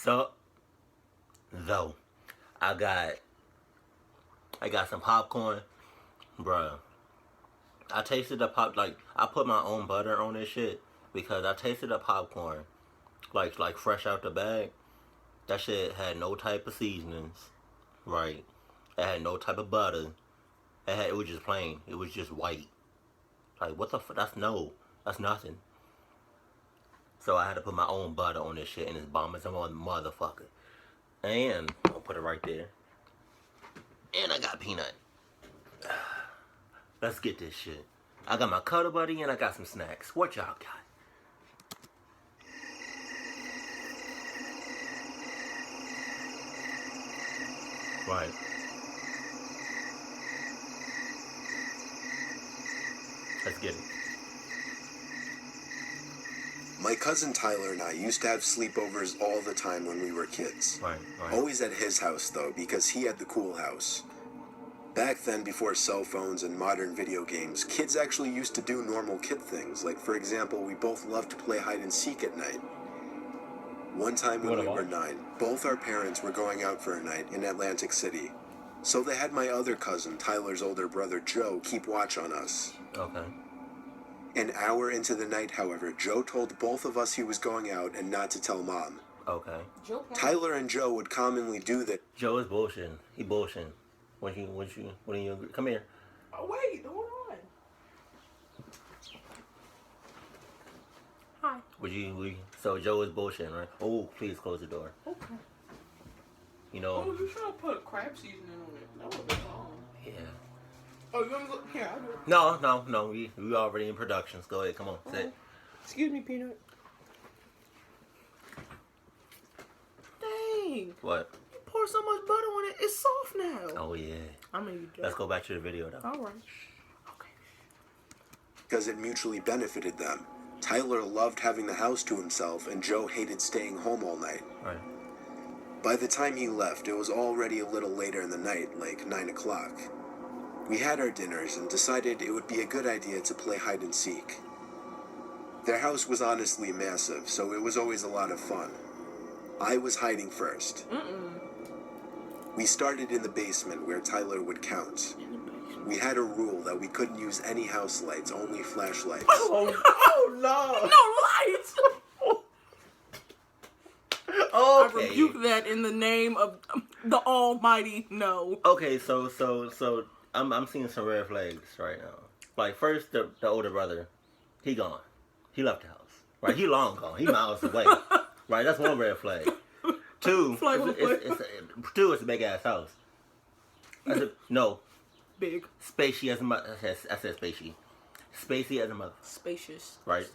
So, though, I got some popcorn, bruh. I tasted the pop, like, I put my own butter on this shit because I tasted the popcorn, like fresh out the bag. That shit had no type of seasonings, right? It had no type of butter. It was just plain. It was just white. Like, what the fuck? That's nothing. So I had to put my own butter on this shit, and it's bomb as a motherfucker. And I'll put it right there. And I got peanut. Let's get this shit. I got my Cuddle Buddy and I got some snacks. What y'all got? Right. Let's get it. My cousin Tyler and I used to have sleepovers all the time when we were kids. Right. Always at his house, though, because he had the cool house. Back then, before cell phones and modern video games, kids actually used to do normal kid things. Like, for example, we both loved to play hide and seek at night. One time when we were 9, both our parents were going out for a night in Atlantic City. So they had my other cousin, Tyler's older brother Joe, keep watch on us. Okay. An hour into the night, however, Joe told both of us he was going out and not to tell Mom. Okay. Tyler and Joe would commonly do that. Joe is bullshitting. He bullshitting. When you agree? Come here. Oh wait, hold on. Hi. So Joe is bullshitting, right? Oh, please close the door. Okay. You know. Oh, you should have put crab seasoning on it. That would have been bomb. Yeah. Oh, you want to look? Here, I'll do it. No. We already in productions. Go ahead. Come on. Sit. Excuse me, Peanut. Dang. What? You pour so much butter on it. It's soft now. Oh yeah. I'm gonna eat that. Let's go back to the video though. All right. Okay. Because it mutually benefited them. Tyler loved having the house to himself, and Joe hated staying home all night. Right. By the time he left, it was already a little later in the night, like 9 o'clock. We had our dinners and decided it would be a good idea to play hide and seek. Their house was honestly massive, so it was always a lot of fun. I was hiding first. We started in the basement where Tyler would count. We had a rule that we couldn't use any house lights, only flashlights. Oh no! No lights! Okay. I rebuke that in the name of the Almighty. No. Okay, so I'm seeing some red flags right now. Like first, the older brother, he gone. He left the house. Right, he long gone. He miles away. Right, that's one red flag. Two, it's a big ass house. No. Big. Spacey as a mother. I said spacey. Spacey as a mother. Spacious. Right.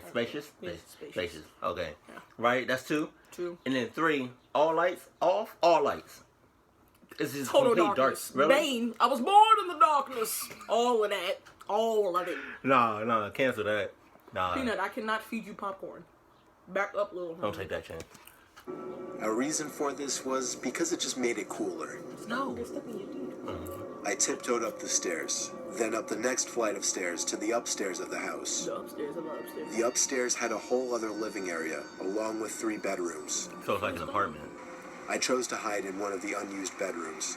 Spacious. Yes, Spacious. Okay. Yeah. Right. That's 2. 2. And then 3. All lights off. All lights. This is Total complete darkness. dark. Really? Bane. I was born in the darkness. All of that. All of it. No. Cancel that. Nah. Peanut, I cannot feed you popcorn. Back up, little. Don't take that chance. Our reason for this was because it just made it cooler. No. I tiptoed up the stairs, then up the next flight of stairs to the upstairs of the house. The upstairs. The upstairs had a whole other living area, along with 3 bedrooms. So it's like an apartment. I chose to hide in one of the unused bedrooms.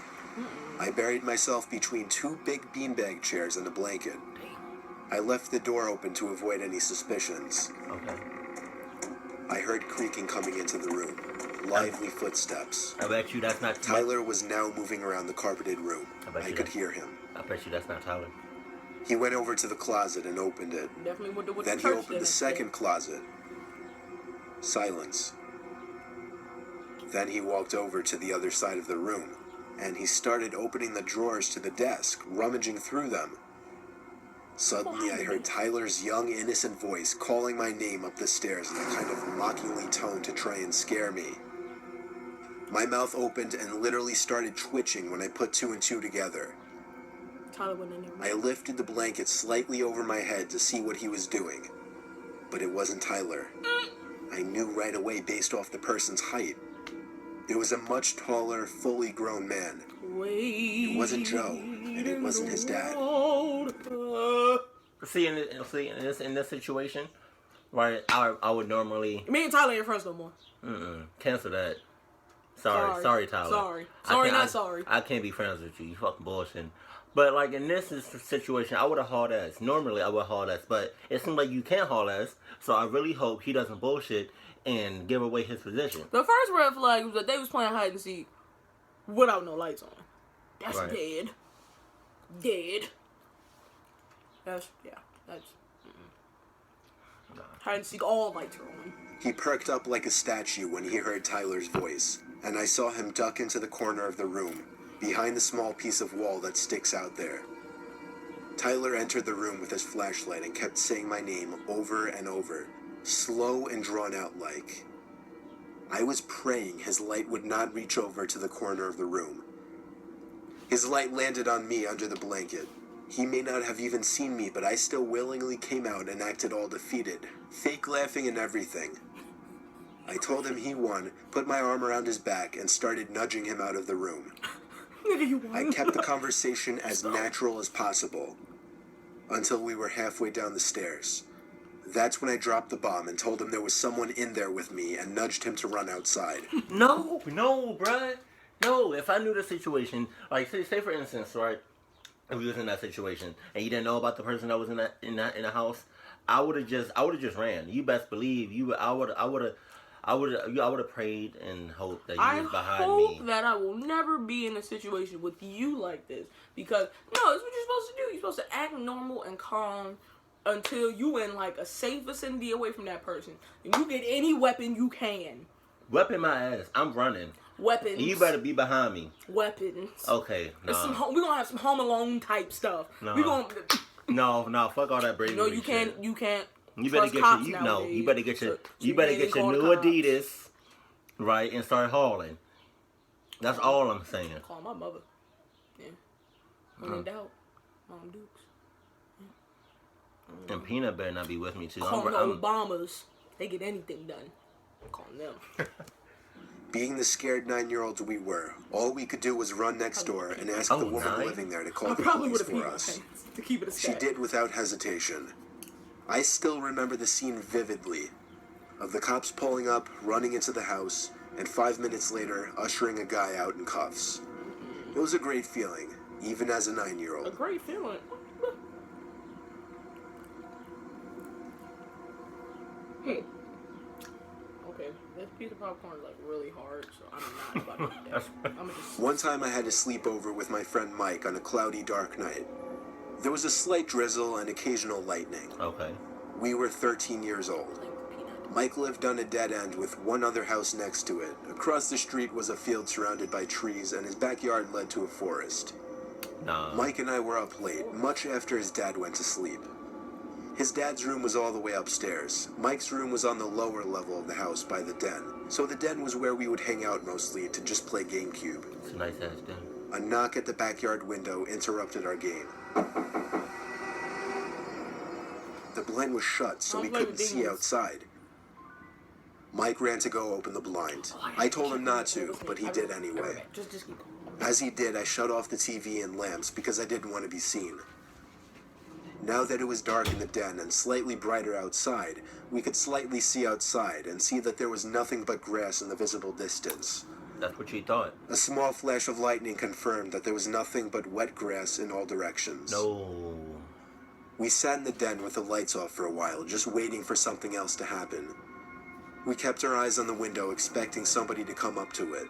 I buried myself between 2 big beanbag chairs and a blanket. I left the door open to avoid any suspicions. Okay. I heard creaking coming into the room. Lively footsteps. I bet you that's not Tyler was now moving around the carpeted room. I could hear him. I bet you that's not Tyler. He went over to the closet and opened it. Definitely went to what Then the he church opened did the second closet. Silence. Then he walked over to the other side of the room, and he started opening the drawers to the desk, rummaging through them. Suddenly, I heard Tyler's young, innocent voice calling my name up the stairs in a kind of mockingly tone to try and scare me. My mouth opened and literally started twitching when I put 2 and 2 together. Tyler went in there. I lifted the blanket slightly over my head to see what he was doing, but it wasn't Tyler. I knew right away based off the person's height. It was a much taller, fully grown man. It wasn't Joe, and it wasn't his dad. See, in this situation, right? I would normally Me and Tyler ain't friends no more. cancel that. Sorry, Tyler. Not sorry. I can't be friends with you. You fucking bullshitting. But like in this situation, I would have hauled ass. Normally, I would haul ass, but it seems like you can't haul ass. So I really hope he doesn't bullshit and give away his position. The first red flag was that they was playing hide and seek without no lights on. That's Right. dead. Dead. That's. Hide and seek, all lights are on. He perked up like a statue when he heard Tyler's voice, and I saw him duck into the corner of the room, behind the small piece of wall that sticks out there. Tyler entered the room with his flashlight and kept saying my name over and over, slow and drawn out like. I was praying his light would not reach over to the corner of the room. His light landed on me under the blanket. He may not have even seen me, but I still willingly came out and acted all defeated, fake laughing and everything. I told him he won, put my arm around his back, and started nudging him out of the room. I kept the conversation as natural as possible, until we were halfway down the stairs. That's when I dropped the bomb and told him there was someone in there with me and nudged him to run outside. No, bruh. No, if I knew the situation, like say for instance, right, if you was in that situation and you didn't know about the person that was in the house, I would have just ran. You best believe I would have prayed and hoped that you was behind me. I hope that I will never be in a situation with you like this, because no, that's what you're supposed to do. You're supposed to act normal and calm until you in like a safe vicinity away from that person. And you get any weapon you can. Weapon my ass. I'm running. Weapons. And you better be behind me. Weapons. Okay. No. We're gonna have some Home Alone type stuff. No. We're gonna. No. Fuck all that Brady. No, you can't. Shit. You can't. You better get your. You better get your. You better get your new Adidas, right, and start hauling. That's all I'm saying. Call my mother. Yeah. When in doubt, Mom Dukes. And Peanut better not be with me too. Call the Obamas. They get anything done. Call them. Being the scared 9-year-olds we were, all we could do was run next door and ask the woman living there to call the police for us. To keep it a She did without hesitation. I still remember the scene vividly, of the cops pulling up, running into the house, and 5 minutes later, ushering a guy out in cuffs. It was a great feeling, even as a 9-year-old. A great feeling. Okay, this piece of popcorn is like really hard, so I'm not about to eat that. One time I had a sleepover with my friend Mike on a cloudy, dark night. There was a slight drizzle and occasional lightning. Okay. We were 13 years old. Mike lived on a dead end with one other house next to it. Across the street was a field surrounded by trees, and his backyard led to a forest. Nah. Mike and I were up late, much after his dad went to sleep. His dad's room was all the way upstairs. Mike's room was on the lower level of the house by the den, so the den was where we would hang out mostly to just play GameCube. It's a nice ass den. A knock at the backyard window interrupted our game. The blind was shut, so we couldn't see outside. Mike ran to go open the blind. I told him not to, but he did anyway. As he did, I shut off the TV and lamps because I didn't want to be seen. Now that it was dark in the den and slightly brighter outside, we could slightly see outside and see that there was nothing but grass in the visible distance. That's what you thought. A small flash of lightning confirmed that there was nothing but wet grass in all directions. No. We sat in the den with the lights off for a while, just waiting for something else to happen. We kept our eyes on the window, expecting somebody to come up to it.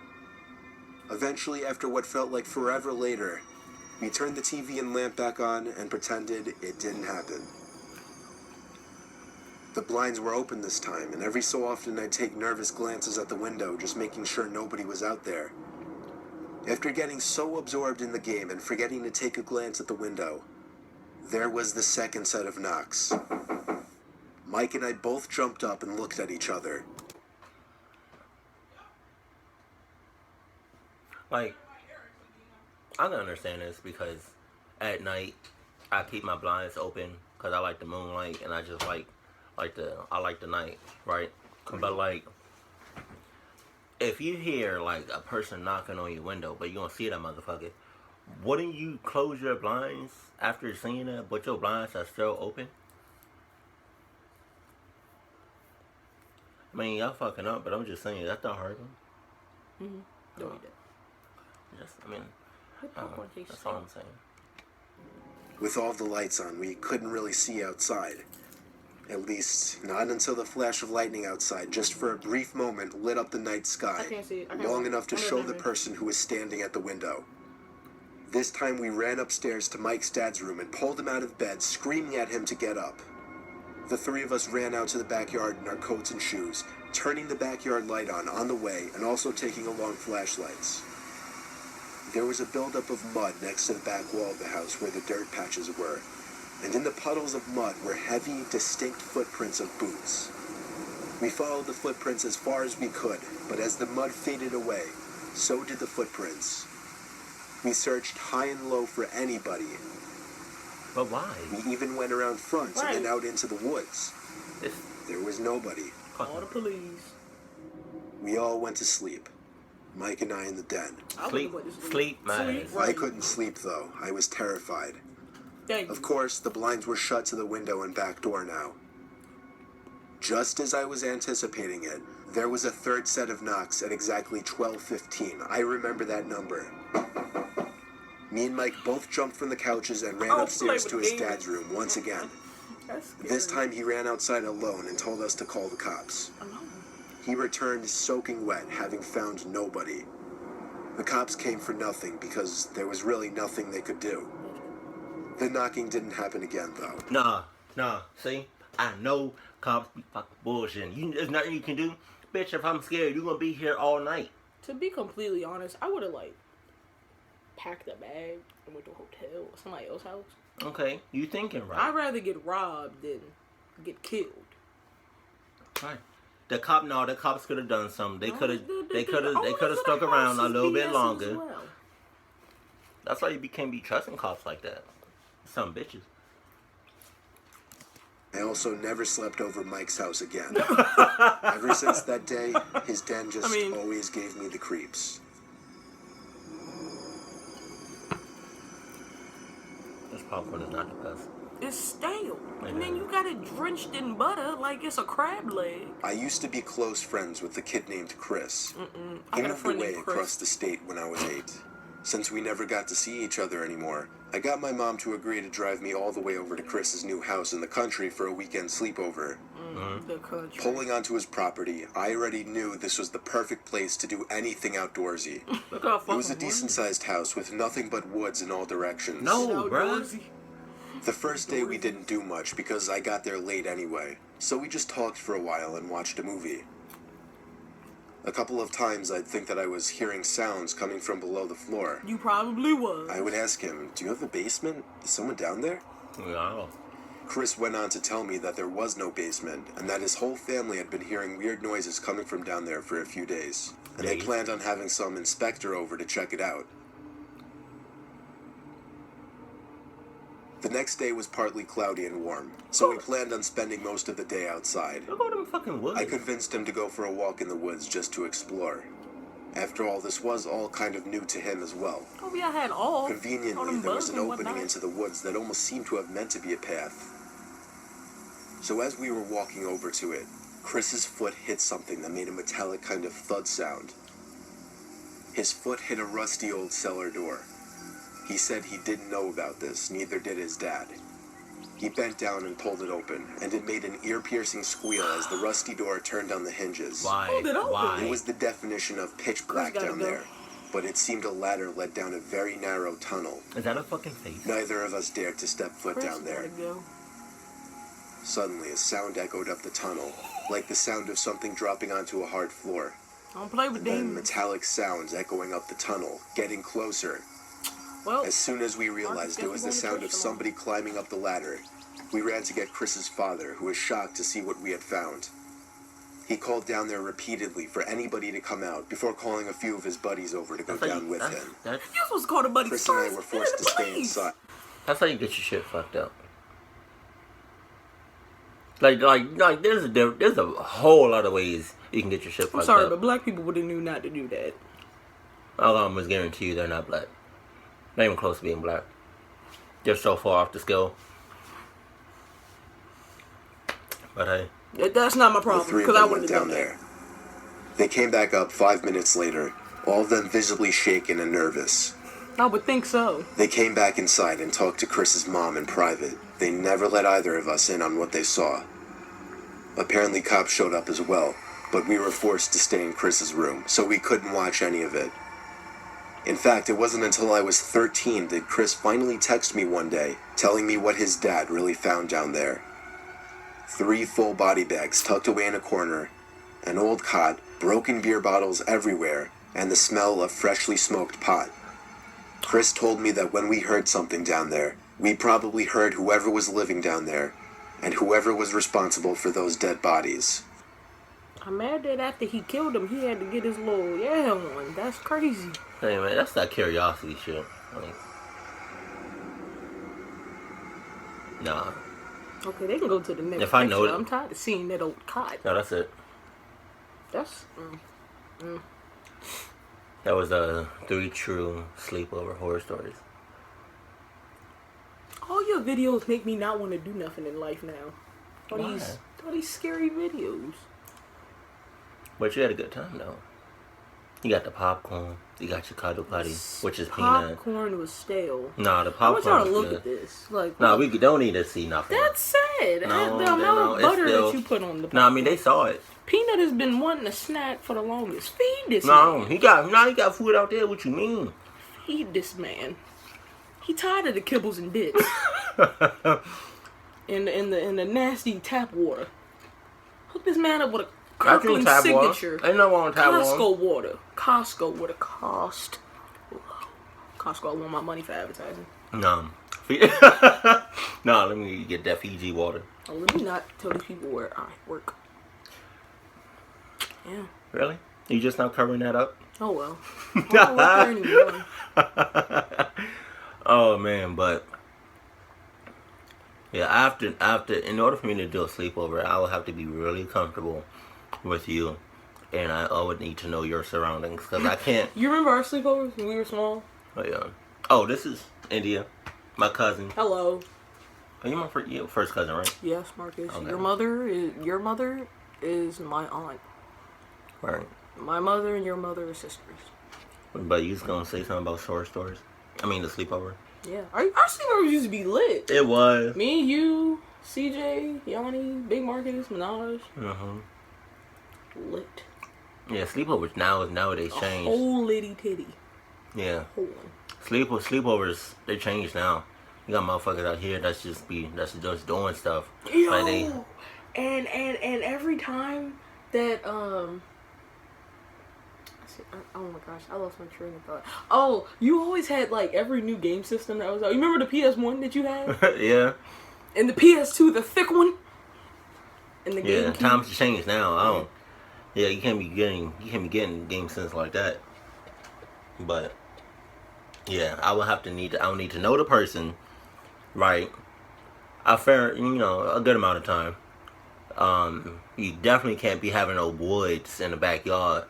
Eventually, after what felt like forever later, we turned the TV and lamp back on and pretended it didn't happen. The blinds were open this time, and every so often I'd take nervous glances at the window, just making sure nobody was out there. After getting so absorbed in the game and forgetting to take a glance at the window, there was the second set of knocks. Mike and I both jumped up and looked at each other. Like, I can understand this because at night I keep my blinds open because I like the moonlight and I just like the night, right? But like, if you hear like a person knocking on your window, but you don't see that motherfucker, wouldn't you close your blinds after seeing that, but your blinds are still open? mean, y'all fucking up, but I'm just saying that don't hurt him. Don't eat it. Just, I mean, that's all I'm saying. With all the lights on, we couldn't really see outside. At least, not until the flash of lightning outside, just for a brief moment, lit up the night sky, I can't see it. long enough to show the person who was standing at the window. This time we ran upstairs to Mike's dad's room and pulled him out of bed, screaming at him to get up. The three of us ran out to the backyard in our coats and shoes, turning the backyard light on the way, and also taking along flashlights. There was a buildup of mud next to the back wall of the house where the dirt patches were, and in the puddles of mud were heavy, distinct footprints of boots. We followed the footprints as far as we could, but as the mud faded away, so did the footprints. We searched high and low for anybody. But why? We even went around front and then out into the woods. There was nobody. Call the police. We all went to sleep. Mike and I in the den. Sleep, man. I couldn't sleep, though. I was terrified. Of course, the blinds were shut to the window and back door now. Just as I was anticipating it, there was a third set of knocks at exactly 12:15. I remember that number. Me and Mike both jumped from the couches and ran upstairs to his dad's room once again. This time he ran outside alone and told us to call the cops. He returned soaking wet, having found nobody. The cops came for nothing because there was really nothing they could do. The knocking didn't happen again, though. Nah. See? I know cops be fucking bullshitting. There's nothing you can do. Bitch, if I'm scared, you're gonna be here all night. To be completely honest, I would have, packed a bag and went to a hotel or somebody else's house. Okay, you thinking right. I'd rather get robbed than get killed. Right. The cops could have done something. They could have stuck around a little bit longer. Well. That's why you can't be trusting cops like that. Some bitches. I also never slept over Mike's house again. Ever since that day, his den just always gave me the creeps. This popcorn is not the best. It's stale. And then you got it drenched in butter like it's a crab leg. I used to be close friends with a kid named Chris. I He got a moved friend away named Chris. across the state when I was 8. Since we never got to see each other anymore, I got my mom to agree to drive me all the way over to Chris's new house in the country for a weekend sleepover. The country. Pulling onto his property, I already knew this was the perfect place to do anything outdoorsy. Look how It was a decent-sized house with nothing but woods in all directions. No, bro. The first day we didn't do much because I got there late anyway, so we just talked for a while and watched a movie. A couple of times I'd think that I was hearing sounds coming from below the floor. You probably was. I would ask him, "Do you have a basement? Is someone down there?" Yeah. Chris went on to tell me that there was no basement, and that his whole family had been hearing weird noises coming from down there for a few days, and they planned on having some inspector over to check it out. The next day was partly cloudy and warm, so we planned on spending most of the day outside. Look at them fucking woods. I convinced him to go for a walk in the woods just to explore. After all, this was all kind of new to him as well. Oh, yeah, I had all. Conveniently, there was an opening into the woods that almost seemed to have meant to be a path. So as we were walking over to it, Chris's foot hit something that made a metallic kind of thud sound. His foot hit a rusty old cellar door. He said he didn't know about this, neither did his dad. He bent down and pulled it open, and it made an ear-piercing squeal as the rusty door turned on the hinges. Why? It was the definition of pitch black down there, but it seemed a ladder led down a very narrow tunnel. Is that a fucking face? Neither of us dared to step foot down there. Suddenly, a sound echoed up the tunnel, like the sound of something dropping onto a hard floor. Don't play with Then demons. metallic sounds echoing up the tunnel, getting closer. Well, As soon as we realized it was the sound of somebody climbing up the ladder, we ran to get Chris's father, who was shocked to see what we had found. He called down there repeatedly for anybody to come out before calling a few of his buddies over to go down with him. you're supposed to call the buddies Chris first. and I were forced to stay inside. That's how you get your shit fucked up. Like there's a whole lot of ways you can get your shit fucked up. I'm sorry, but black people would have knew not to do that. I'll almost guarantee you they're not black. Not even close to being black. They're so far off the scale. But hey, That's not my The problem, three of because I them would went have down done there. They came back up 5 minutes later, all of them visibly shaken and nervous. that. I would think so. They came back inside and talked to Chris's mom in private. They never let either of us in on what they saw. Apparently cops showed up as well, but we were forced to stay in Chris's room, so we couldn't watch any of it. In fact, it wasn't until I was 13 that Chris finally texted me one day, telling me what his dad really found down there. 3 full body bags tucked away in a corner, an old cot, broken beer bottles everywhere, and the smell of freshly smoked pot. Chris told me that when we heard something down there, we probably heard whoever was living down there, and whoever was responsible for those dead bodies. I'm mad that after he killed him, he had to get his little on. That's crazy. Hey man, that's that curiosity shit. Like, nah. Okay, they can go to the next If I know picture. it- I'm tired of seeing that old cot. No, that's it. That's... That was 3 true sleepover horror stories. All your videos make me not want to do nothing in life now. Why? All these scary videos. But you had a good time though. You got the popcorn. You got your cuddle buddy, which is peanut. Popcorn was stale. Nah, the I want popcorn. y'all to was look good. at this. Like, Nah, we don't need to see nothing. that's sad. No, The amount no, of it's butter still- that you put on the popcorn. Nah, I mean they saw it. Peanut has been wanting a snack for the longest. Feed this No, man. he got food out there. What you mean? Feed this man. He tired of the kibbles and dips. in the nasty tap water. Hook this man up with a I drink Kirkland tap water. signature. Ain't no wrong with tap water. Costco water. Costco with a cost. Costco, I want my money for advertising. No. No, let me get that Fiji water. Oh, let me not tell these people where I work. Yeah. Really? You just not covering that up? Oh well. I don't work there anymore. Oh man, but yeah, after in order for me to do a sleepover, I would have to be really comfortable with you, and I would need to know your surroundings because I can't. You remember our sleepovers when we were small? Oh yeah. Oh, this is India, my cousin. Hello. Oh, you my first cousin, right? Yes, Marcus. Okay. Your mother is my aunt. Right. My mother and your mother are sisters. But you was gonna say something about horror stories? I mean, the sleepover. Yeah. Our sleepovers used to be lit. It was. Me, you, CJ, Yanni, Big Marcus, Minaj. Lit. Yeah, sleepovers nowadays changed. Whole litty titty. Yeah. Whole. Sleepovers, they changed now. You got motherfuckers out here that's just doing stuff. Yo, Like they, and every time that oh my gosh, I lost my train of thought. Oh, you always had like every new game system that was out. You remember the PS1 that you had? yeah. And the PS2, the thick one? And the Yeah, GameCube? times changed now. I don't. Yeah, you can't be getting game sense like that. But yeah, I would need to know the person, right? A good amount of time. You definitely can't be having no woods in the backyard.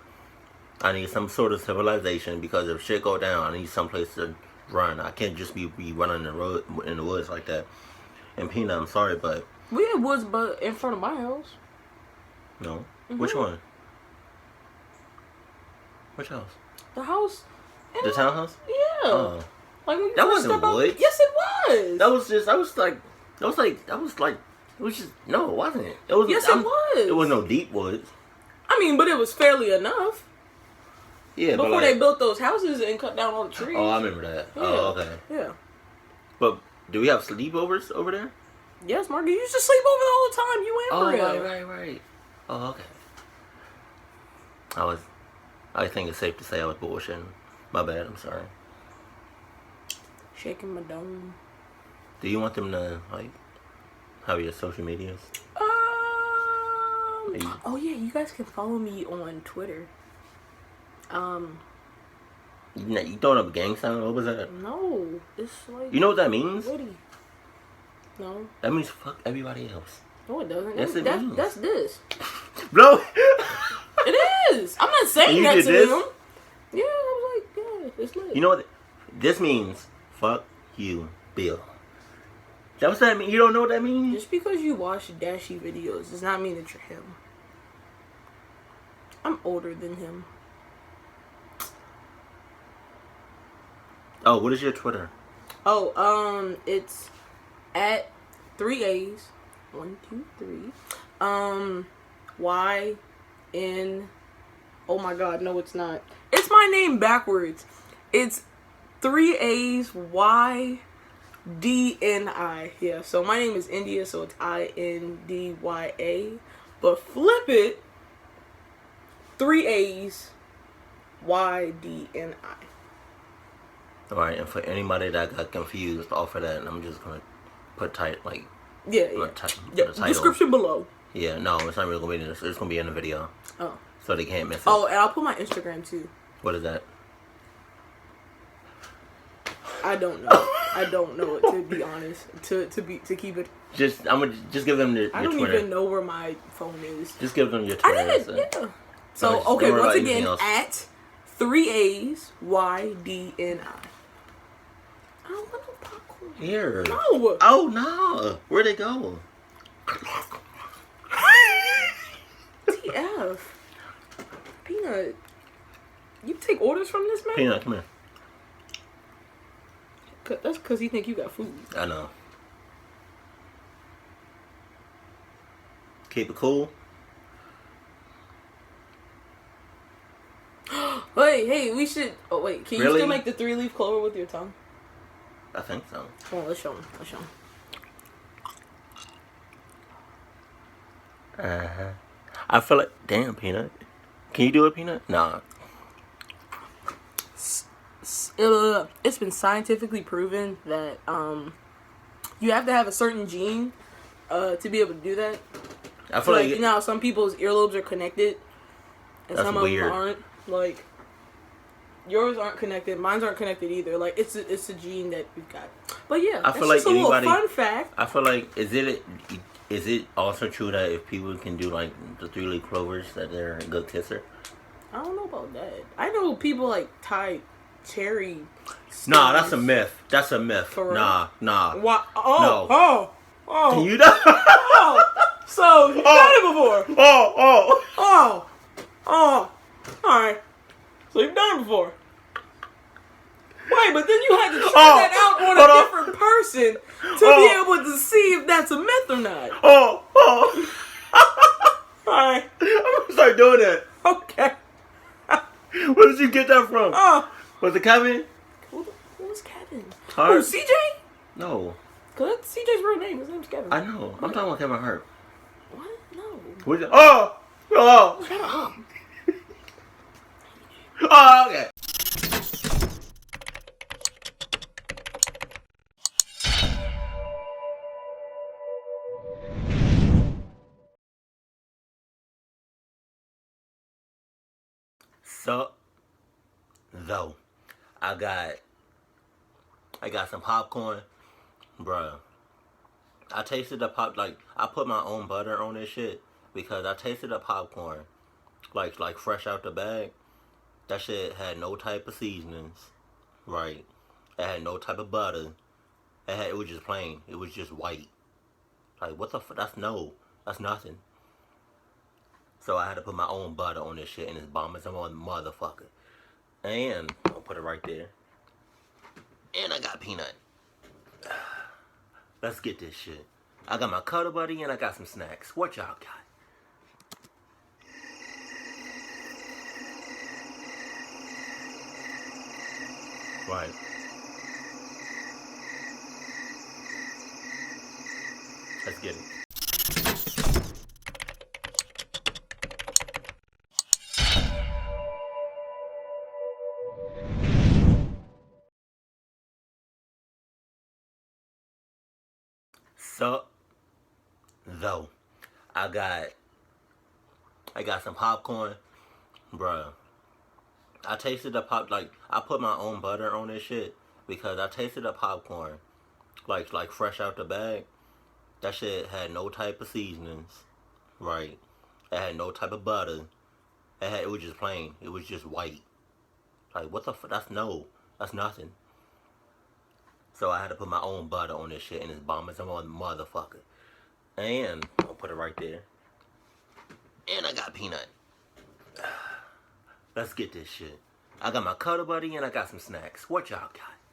I need some sort of civilization because if shit go down, I need some place to run. I can't just be running in the woods like that. And Peanut, I'm sorry, but We had woods but in front of my house. no. Which one? Which house? The house. The townhouse? Yeah. Oh. Like when you That first wasn't step out- woods. Yes, it was. No, it wasn't. It was. Yes, it was. It was no deep woods. I mean, but it was fairly enough. Yeah, but Before like, they built those houses and cut down all the trees. oh, I remember that. Yeah. Oh, okay. Yeah. But do we have sleepovers over there? Yes, Mark. You used to sleep over the whole time. You and Bria. Right. Oh, okay. I think it's safe to say I was bullshitting. My bad. I'm sorry. Shaking my dome. Do you want them to have your social medias? Oh yeah, you guys can follow me on Twitter. You throwing up a gang sign? What was that? No, it's like. You know what that means? Witty. No. That means fuck everybody else. No, it doesn't. Yes, it means. That's this. Bro. It is. I'm not saying You that did to this? them. Yeah, I was like, yeah, it's lit. You know what? This means fuck you, Bill. That what that mean? You don't know what that means? Just because you watch Dashy videos does not mean that you're him. I'm older than him. Oh, what is your Twitter? Oh, it's at 3 A's. 1, 2, 3. Y N. Oh my God, no, it's not. It's my name backwards. It's 3 A's Y D N I. Yeah, so my name is India, so it's INDYA. But flip it, 3 A's Y D N I. Alright, and for anybody that got confused off of that, I'm just gonna put Yeah. the title. Description below. Yeah, no, it's not really gonna be in this. It's gonna be in the video. Oh. So they can't miss it. Oh, and I'll put my Instagram too. What is that? I don't know. I don't know it, to be honest. To keep it. I'm gonna just give them your I don't Twitter. even know where my phone is. Just give them your Twitter. I did, yeah. So okay, once again, at 3 A's Y D N I. I don't want no popcorn. Here. No. Oh no. Where'd they go? TF. Peanut. You take orders from this man? Peanut, come here. That's because he think you got food. I know. Keep it cool. Hey, we should. Oh wait, can you Really? still make the 3-leaf clover with your tongue? I think so. Come on, let's show him. I feel like, damn, Peanut. Can you do it, Peanut? Nah. It's been scientifically proven that you have to have a certain gene to be able to do that. I feel like like you know how some people's earlobes are connected and That's some of weird. them aren't. Like yours aren't connected, mine aren't connected either. Like it's a gene that we've got. But yeah, I feel that's like just a anybody. little fun fact. I feel like is it also true that if people can do like the 3-leaf clovers that they're a good kisser? I don't know about that. I know people like tie cherry. Nah, that's a myth. That's a myth. For real? Nah. What? No. Oh. Can you do? So you've done it before. Oh. All right. So you've done it before. Wait, but then you had to try that out on a different person to be able to see if that's a myth or not. Oh. All right. I'm gonna start doing that. Okay. Where did you get that from? Was it Kevin? Who was Kevin? Hart? Oh, CJ? No. Cause that's CJ's real name. His name's Kevin. I know. I'm talking about Kevin Hart. What? No. Who's it? Oh. Shut up. Oh, okay. So, though, I got some popcorn, bruh. I tasted the I put my own butter on this shit because I tasted the popcorn, like fresh out the bag. That shit had no type of seasonings, right? It had no type of butter. It was just plain. It was just white. Like, what the fuck? That's nothing. So I had to put my own butter on this shit, and it's bomb as a motherfucker. And I'll put it right there. And I got peanut. Let's get this shit. I got my Cuddle Buddy and I got some snacks. What y'all got? Right. Let's get it. So, though, I got some popcorn, bruh. I tasted the I put my own butter on this shit because I tasted the popcorn, like fresh out the bag. That shit had no type of seasonings, right? It had no type of butter. It was just plain. It was just white. Like, what the fuck? That's nothing. So I had to put my own butter on this shit, and it's bomb as a motherfucker. And I'll put it right there. And I got peanut. Let's get this shit. I got my cuddle buddy and I got some snacks. What y'all got?